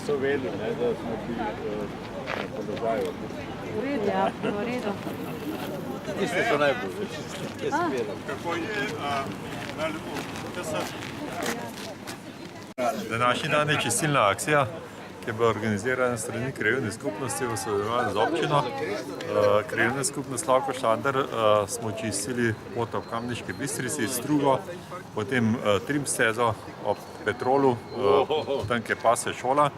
so vedeli, ne, da smo bili na položaju. V redu, ja, v redu. Tiste so najbolj, jaz vjerujem. Kako je najlepo? Današnji dan je čistilna akcija, ki je bila organizirana strani krajevne skupnosti v sodelovanju z občino. Krajevna skupnost Slavko Šandar smo čistili pot ob Kamniški Bistrici, Strugo, potem Trim stezo ob Petrolu, tam, kjer pase šola.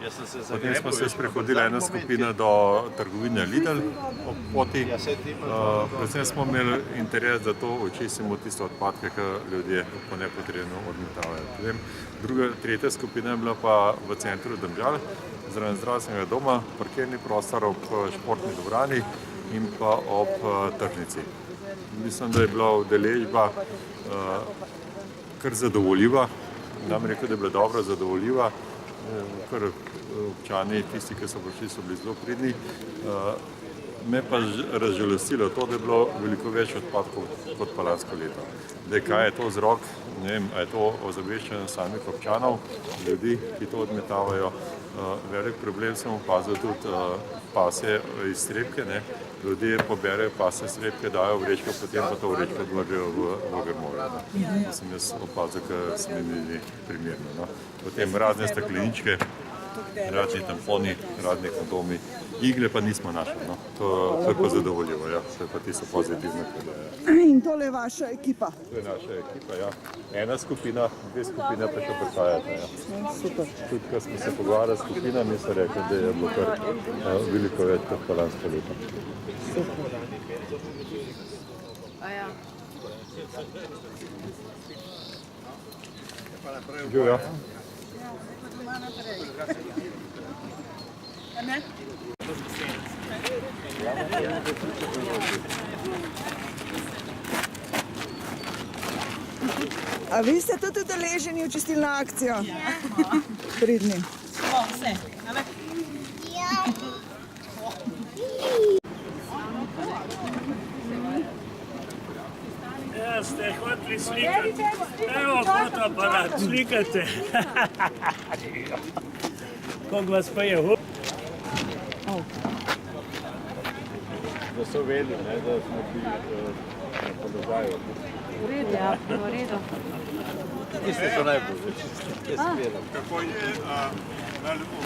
Potem smo se sprehodili ena skupina do trgovine Lidl ob poti. Predvsem smo imeli interes, da to očistimo tiste odpadke, ki ljudje po nepotrebno odmetavajo. Tretja skupina je bila pa v centru Domžal, zraven zdravstvenega doma, parkirni prostor ob športni dvorani in pa ob tržnici. Mislim, da je bila udeležba kar zadovoljiva. Nam rekel, da je bila dobro zadovoljiva, ker občani, tisti, ki so prišli, so bili zelo pridni. Me pa razžalostilo to, da je bilo veliko več odpadkov kot pa lansko leto. Kaj je to vzrok? Ne vem, a je to ozaveščanje samih občanov, ljudi, ki to odmetavajo. Velik problem sem opazil tudi pase iztrebke. Ljudje poberejo pase iztrebke, dajo vrečko, potem pa to vrečko odvržejo v grmovje. To sem jaz opazil, ker se mi ni primerno. Potem razne stekleničke, razni tamponi, razni kondomi. Igle pa nismo našli, to je pa zadovoljivo, to je pa tisto pozitivno. In tole je vaša ekipa? To je naša ekipa, ja. Ena skupina, dve skupine pa še prihajate. Super. Tudi, ko smo se pogovarjali s skupinami, so rekli, da je bilo kar veliko več kot pa lansko leto. Super. Živijo. A vi ste tudi udeleženi v čistilno akcijo? Pridni. Vse. Ja, ste hoteli slikati. Evo fotoaparat, slikate. Koliko vas pa je? Da so vedeli, ne, da smo bili na položaju. V redu, ja, v redu. Tiste so najbolj, jaz vjerujem. Kako je najlepo?